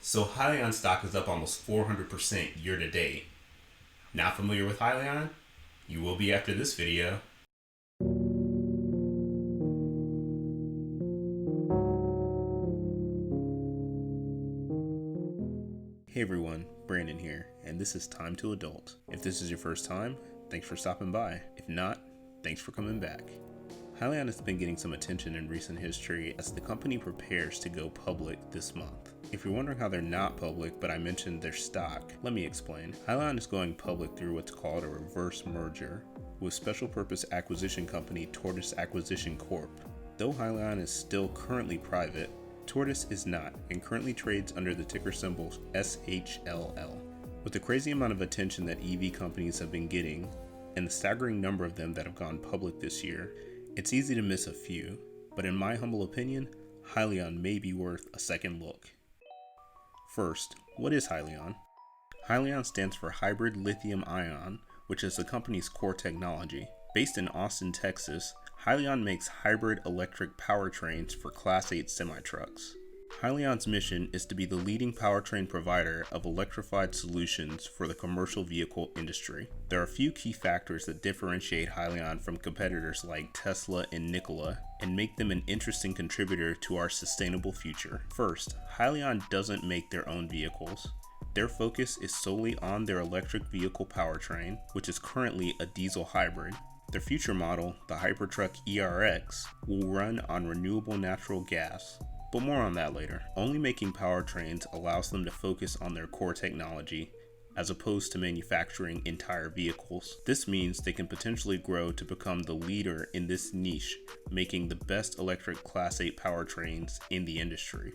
So Hyliion stock is up almost 400% year to date. Not familiar with Hyliion? You will be after this video. Hey everyone, Brandon here, and this is Time to Adult. If this is your first time, thanks for stopping by. If not, thanks for coming back. Hyliion has been getting some attention in recent history as the company prepares to go public this month. If you're wondering how they're not public, but I mentioned their stock, let me explain. Hyliion is going public through what's called a reverse merger with special purpose acquisition company Tortoise Acquisition Corp. Though Hyliion is still currently private, Tortoise is not and currently trades under the ticker symbol SHLL. With the crazy amount of attention that EV companies have been getting, and the staggering number of them that have gone public this year, it's easy to miss a few, but in my humble opinion, Hyliion may be worth a second look. First, what is Hyliion? Hyliion stands for Hybrid Lithium Ion, which is the company's core technology. Based in Austin, Texas, Hyliion makes hybrid electric powertrains for Class 8 semi-trucks. Hyliion's mission is to be the leading powertrain provider of electrified solutions for the commercial vehicle industry. There are a few key factors that differentiate Hyliion from competitors like Tesla and Nikola and make them an interesting contributor to our sustainable future. First, Hyliion doesn't make their own vehicles. Their focus is solely on their electric vehicle powertrain, which is currently a diesel hybrid. Their future model, the Hypertruck ERX, will run on renewable natural gas. But more on that later. Only making powertrains allows them to focus on their core technology, as opposed to manufacturing entire vehicles. This means they can potentially grow to become the leader in this niche, making the best electric Class 8 powertrains in the industry.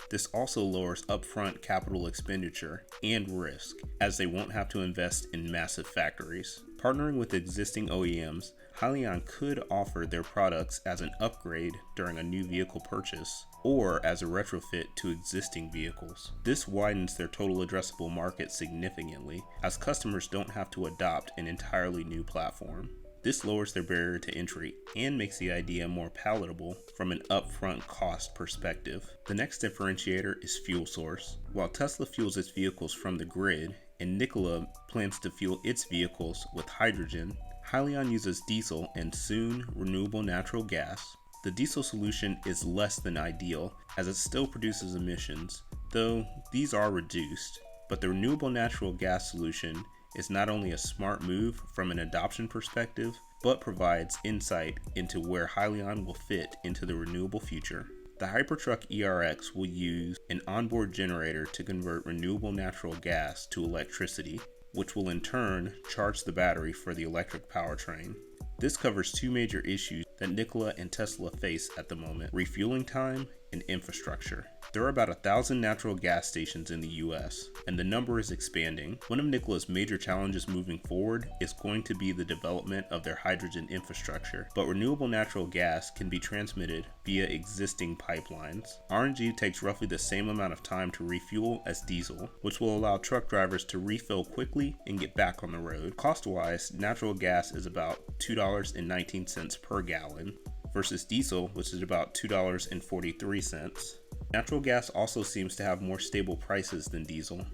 This also lowers upfront capital expenditure and risk, as they won't have to invest in massive factories. Partnering with existing OEMs, Hyliion could offer their products as an upgrade during a new vehicle purchase, or as a retrofit to existing vehicles. This widens their total addressable market significantly, as customers don't have to adopt an entirely new platform. This lowers their barrier to entry and makes the idea more palatable from an upfront cost perspective. The next differentiator is fuel source. While Tesla fuels its vehicles from the grid, and Nikola plans to fuel its vehicles with hydrogen, Hyliion uses diesel and soon renewable natural gas. The diesel solution is less than ideal, as it still produces emissions, though these are reduced. But the renewable natural gas solution is not only a smart move from an adoption perspective, but provides insight into where Hyliion will fit into the renewable future. The Hypertruck ERX will use an onboard generator to convert renewable natural gas to electricity, which will in turn charge the battery for the electric powertrain. This covers two major issues that Nikola and Tesla face at the moment: refueling time and infrastructure. There are about 1,000 natural gas stations in the US, and the number is expanding. One of Nikola's major challenges moving forward is going to be the development of their hydrogen infrastructure, but renewable natural gas can be transmitted via existing pipelines. RNG takes roughly the same amount of time to refuel as diesel, which will allow truck drivers to refill quickly and get back on the road. Cost-wise, natural gas is about $2.19 per gallon, versus diesel, which is about $2.43. Natural gas also seems to have more stable prices than diesel.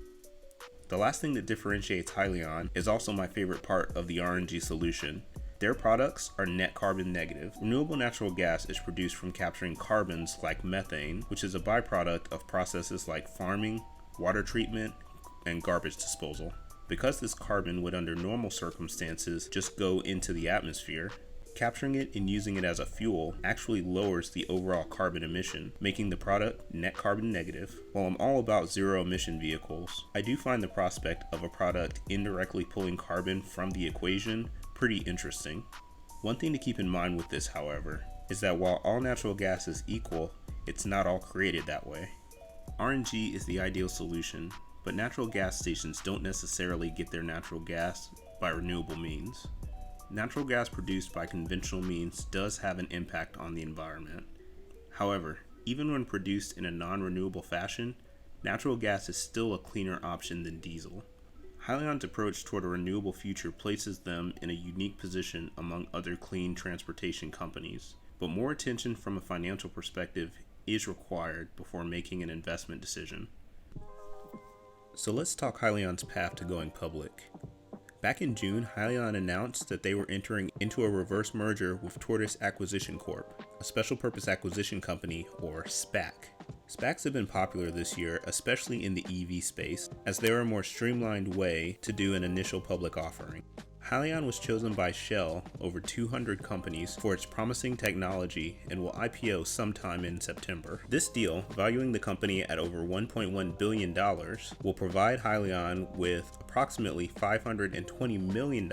The last thing that differentiates Hyliion is also my favorite part of the RNG solution. Their products are net carbon negative. Renewable natural gas is produced from capturing carbons like methane, which is a byproduct of processes like farming, water treatment, and garbage disposal. Because this carbon would under normal circumstances just go into the atmosphere, capturing it and using it as a fuel actually lowers the overall carbon emission, making the product net carbon negative. While I'm all about zero emission vehicles, I do find the prospect of a product indirectly pulling carbon from the equation pretty interesting. One thing to keep in mind with this, however, is that while all natural gas is equal, it's not all created that way. RNG is the ideal solution, but natural gas stations don't necessarily get their natural gas by renewable means. Natural gas produced by conventional means does have an impact on the environment. However, even when produced in a non-renewable fashion, natural gas is still a cleaner option than diesel. Hyliion's approach toward a renewable future places them in a unique position among other clean transportation companies, but more attention from a financial perspective is required before making an investment decision. So let's talk Hyliion's path to going public. Back in June, Hyliion announced that they were entering into a reverse merger with Tortoise Acquisition Corp, a special purpose acquisition company, or SPAC. SPACs have been popular this year, especially in the EV space, as they are a more streamlined way to do an initial public offering. Hyliion was chosen by Shell over 200 companies for its promising technology and will IPO sometime in September. This deal, valuing the company at over $1.1 billion, will provide Hyliion with approximately $520 million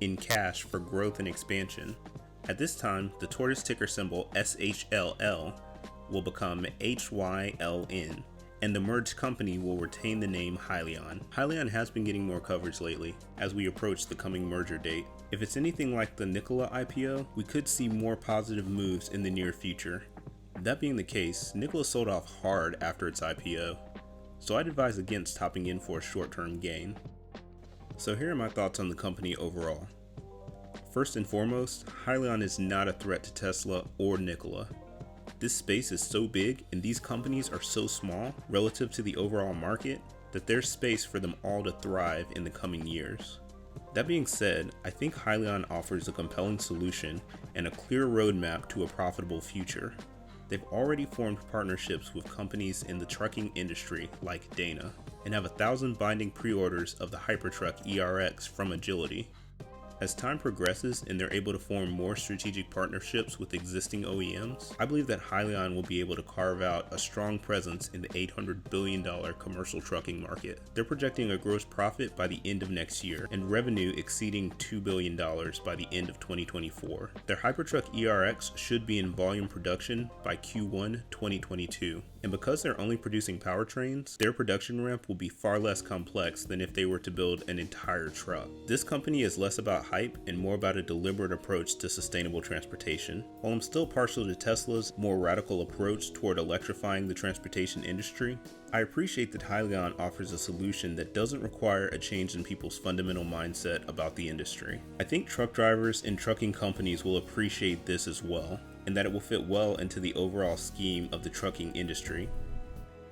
in cash for growth and expansion. At this time, the Tortoise ticker symbol SHLL will become HYLN, and the merged company will retain the name Hyliion. Hyliion has been getting more coverage lately as we approach the coming merger date. If it's anything like the NKLA IPO, we could see more positive moves in the near future. That being the case, NKLA sold off hard after its IPO, so I'd advise against hopping in for a short-term gain. So here are my thoughts on the company overall. First and foremost, Hyliion is not a threat to Tesla or NKLA. This space is so big and these companies are so small relative to the overall market that there's space for them all to thrive in the coming years. That being said, I think Hyliion offers a compelling solution and a clear roadmap to a profitable future. They've already formed partnerships with companies in the trucking industry like Dana and have 1,000 binding pre-orders of the Hypertruck ERX from Agility. As time progresses and they're able to form more strategic partnerships with existing OEMs, I believe that Hyliion will be able to carve out a strong presence in the $800 billion commercial trucking market. They're projecting a gross profit by the end of next year and revenue exceeding $2 billion by the end of 2024. Their Hypertruck ERX should be in volume production by Q1 2022. And because they're only producing powertrains, their production ramp will be far less complex than if they were to build an entire truck. This company is less about hype and more about a deliberate approach to sustainable transportation. While I'm still partial to Tesla's more radical approach toward electrifying the transportation industry, I appreciate that Hyliion offers a solution that doesn't require a change in people's fundamental mindset about the industry. I think truck drivers and trucking companies will appreciate this as well, and that it will fit well into the overall scheme of the trucking industry.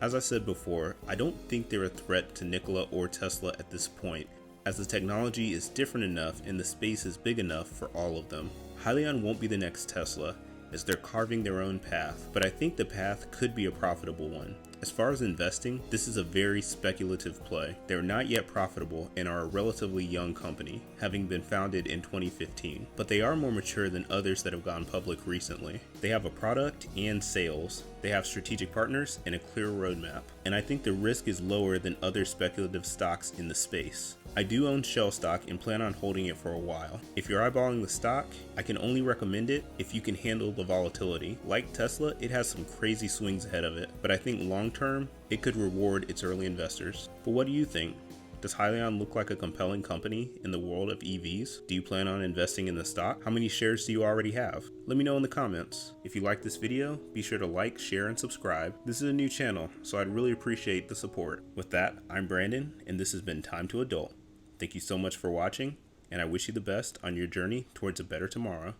As I said before, I don't think they're a threat to NKLA or Tesla at this point, as the technology is different enough and the space is big enough for all of them. Hyliion won't be the next Tesla, as they're carving their own path, but I think the path could be a profitable one. As far as investing, this is a very speculative play. They're not yet profitable and are a relatively young company, having been founded in 2015, but they are more mature than others that have gone public recently. They have a product and sales, they have strategic partners and a clear roadmap, and I think the risk is lower than other speculative stocks in the space. I do own Shell stock and plan on holding it for a while. If you're eyeballing the stock, I can only recommend it if you can handle the volatility. Like Tesla, it has some crazy swings ahead of it, but I think long term, it could reward its early investors. But what do you think? Does Hyliion look like a compelling company in the world of EVs? Do you plan on investing in the stock? How many shares do you already have? Let me know in the comments. If you like this video, be sure to like, share, and subscribe. This is a new channel, so I'd really appreciate the support. With that, I'm Brandon, and this has been Time to Adult. Thank you so much for watching, and I wish you the best on your journey towards a better tomorrow.